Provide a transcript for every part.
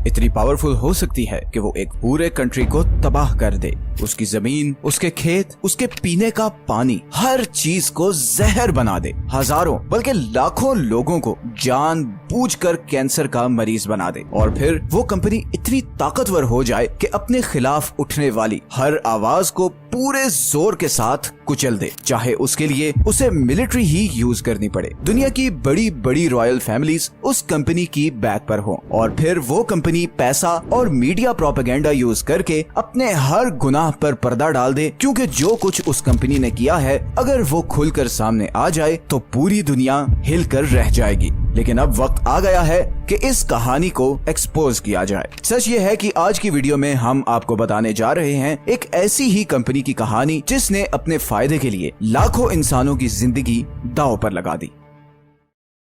इतनी पावरफुल हो सकती है कि वो एक पूरे कंट्री को तबाह कर दे। उसकी जमीन, उसके खेत, उसके पीने का पानी, हर चीज को जहर बना दे। हजारों बल्कि लाखों लोगों को जानबूझकर कैंसर का मरीज बना दे। और फिर वो कंपनी इतनी ताकतवर हो जाए कि अपने खिलाफ उठने वाली हर आवाज को पूरे जोर के साथ कुचल दे, चाहे उसके लिए उसे मिलिट्री ही यूज करनी पड़े। दुनिया की बड़ी बड़ी रॉयल फैमिलीज उस कंपनी की बैक पर हो और फिर वो कंपनी पैसा और मीडिया प्रोपेगेंडा यूज करके अपने हर गुनाह पर पर्दा डाल दे, क्योंकि जो कुछ उस कंपनी ने किया है अगर वो खुलकर सामने आ जाए तो पूरी दुनिया हिलकर रह जाएगी। लेकिन अब वक्त आ गया है कि इस कहानी को एक्सपोज किया जाए। सच ये है कि आज की वीडियो में हम आपको बताने जा रहे हैं एक ऐसी ही कंपनी की कहानी जिसने अपने फायदे के लिए लाखों इंसानों की जिंदगी दांव पर लगा दी।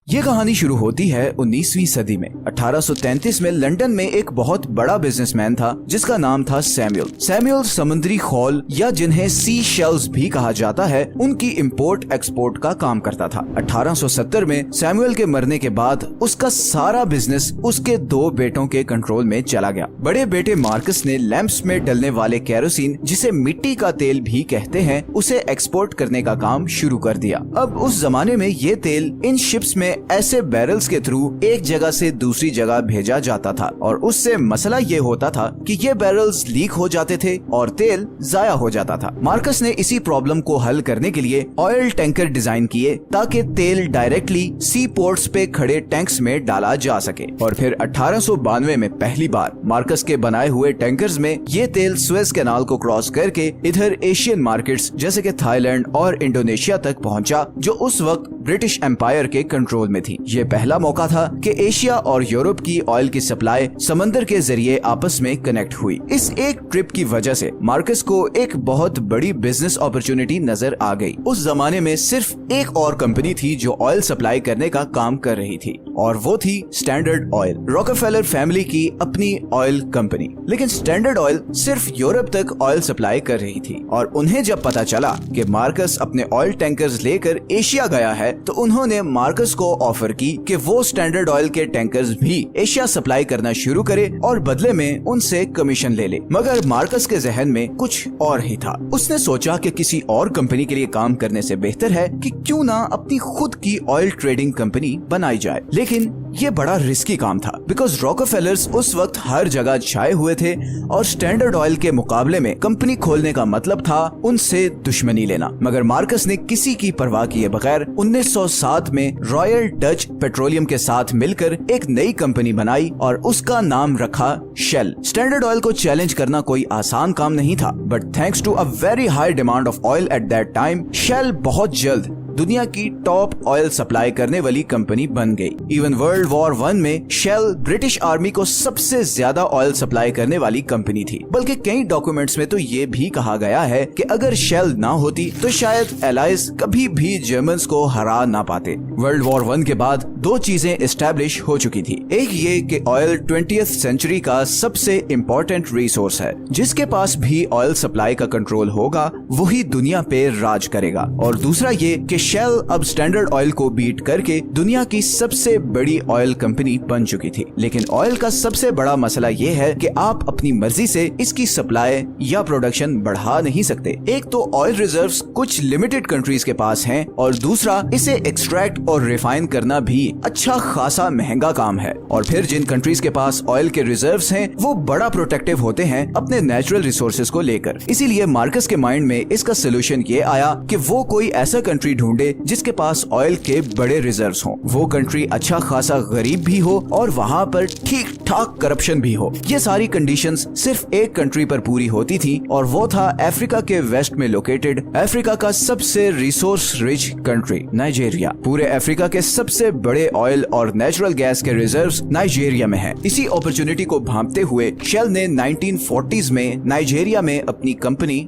ये कहानी शुरू होती है 19वीं सदी में। 1833 में लंदन में एक बहुत बड़ा बिजनेसमैन था जिसका नाम था सैमुअल। सैमुअल समुद्री खौल या जिन्हें सी शेल्स भी कहा जाता है, उनकी इंपोर्ट एक्सपोर्ट का काम करता था। 1870 में सैमुअल के मरने के बाद उसका सारा बिजनेस उसके दो बेटों के कंट्रोल में चला गया। बड़े बेटे मार्कस ने लैंप्स में डलने वाले केरोसिन, जिसे मिट्टी का तेल भी कहते हैं, उसे एक्सपोर्ट करने का काम शुरू कर दिया। अब उस जमाने में ये तेल इन शिप्स में ऐसे बैरल्स के थ्रू एक जगह से दूसरी जगह भेजा जाता था और उससे मसला ये होता था कि ये बैरल्स लीक हो जाते थे और तेल जाया हो जाता था। मार्कस ने इसी प्रॉब्लम को हल करने के लिए ऑयल टैंकर डिजाइन किए ताकि तेल डायरेक्टली सी पोर्ट्स पे खड़े टैंक्स में डाला जा सके। और फिर 1892 में पहली बार मार्कस के बनाए हुए टैंकर्स में ये तेल सुएज कैनाल को क्रॉस करके इधर एशियन मार्केट्स जैसे कि थाईलैंड और इंडोनेशिया तक पहुंचा, जो उस वक्त ब्रिटिश एम्पायर के कंट्रोल में थी। ये पहला मौका था कि एशिया और यूरोप की ऑयल की सप्लाई समंदर के जरिए आपस में कनेक्ट हुई। इस एक ट्रिप की वजह से मार्कस को एक बहुत बड़ी बिजनेस अपॉर्चुनिटी नजर आ गई। उस जमाने में सिर्फ एक और कंपनी थी जो ऑयल सप्लाई करने का काम कर रही थी और वो थी स्टैंडर्ड ऑयल, रॉकफेलर फैमिली की अपनी ऑयल कंपनी। लेकिन स्टैंडर्ड ऑयल सिर्फ यूरोप तक ऑयल सप्लाई कर रही थी और उन्हें जब पता चला कि मार्कस अपने ऑयल टैंकर्स लेकर एशिया गया है तो उन्होंने मार्कस को ऑफर की कि वो स्टैंडर्ड ऑयल के टैंकर्स भी एशिया सप्लाई करना शुरू करे और बदले में उनसे कमीशन ले ले। मगर मार्कस के जहन में कुछ और ही था। उसने सोचा कि किसी और कंपनी के लिए काम करने से बेहतर है कि क्यों ना अपनी खुद की ऑयल ट्रेडिंग कंपनी बनाई जाए। लेकिन ये बड़ा रिस्की काम था, बिकॉज रॉकफेलर्स उस वक्त हर जगह छाए हुए थे और स्टैंडर्ड ऑयल के मुकाबले में कंपनी खोलने का मतलब था उनसे दुश्मनी लेना। मगर मार्कस ने किसी की परवाह किए बगैर 1907 में रॉयल डच पेट्रोलियम के साथ मिलकर एक नई कंपनी बनाई और उसका नाम रखा शेल। स्टैंडर्ड ऑयल को चैलेंज करना कोई आसान काम नहीं था, but thanks to a very high demand of oil at that time, Shell बहुत जल्द दुनिया की टॉप ऑयल सप्लाई करने वाली कंपनी बन गई। इवन वर्ल्ड वॉर 1 में शेल ब्रिटिश आर्मी को सबसे ज्यादा ऑयल सप्लाई करने वाली कंपनी थी। बल्कि कई डॉक्यूमेंट्स में तो ये भी कहा गया है कि अगर शेल ना होती तो शायद एलाइज कभी भी जर्मन्स को हरा ना पाते। वर्ल्ड वॉर 1 के बाद दो चीजें एस्टैब्लिश हो चुकी थी। एक ये कि ऑयल 20th सेंचुरी का सबसे इम्पोर्टेंट रिसोर्स है, जिसके पास भी ऑयल सप्लाई का कंट्रोल होगा वही दुनिया पे राज करेगा। और दूसरा ये कि शेल अब स्टैंडर्ड ऑयल को बीट करके दुनिया की सबसे बड़ी ऑयल कंपनी बन चुकी थी। लेकिन ऑयल का सबसे बड़ा मसला ये है कि आप अपनी मर्जी से इसकी सप्लाई या प्रोडक्शन बढ़ा नहीं सकते। एक तो ऑयल रिजर्व्स कुछ लिमिटेड कंट्रीज के पास हैं और दूसरा इसे एक्सट्रैक्ट और रिफाइन करना भी अच्छा खासा महंगा काम है। और फिर जिन कंट्रीज के पास ऑयल के रिजर्व्स हैं वो बड़ा प्रोटेक्टिव होते हैं अपने नेचुरल रिसोर्सेज को लेकर। इसीलिए मार्कस के माइंड में इसका सोल्यूशन ये आया कि वो कोई ऐसा कंट्री ढूंढे जिसके पास ऑयल के बड़े रिजर्व्स हों। वो कंट्री अच्छा खासा गरीब भी हो और वहाँ पर ठीक ठाक करप्शन भी हो। ये सारी कंडीशंस सिर्फ एक कंट्री पर पूरी होती थी और वो था अफ्रीका के वेस्ट में लोकेटेड अफ्रीका का सबसे रिसोर्स रिच कंट्री नाइजीरिया। पूरे अफ्रीका के सबसे बड़े ऑयल और नेचुरल गैस के रिजर्व्स नाइजीरिया में हैं। इसी अपॉर्चुनिटी को भांपते हुए शेल ने 1940s में नाइजीरिया में अपनी कंपनी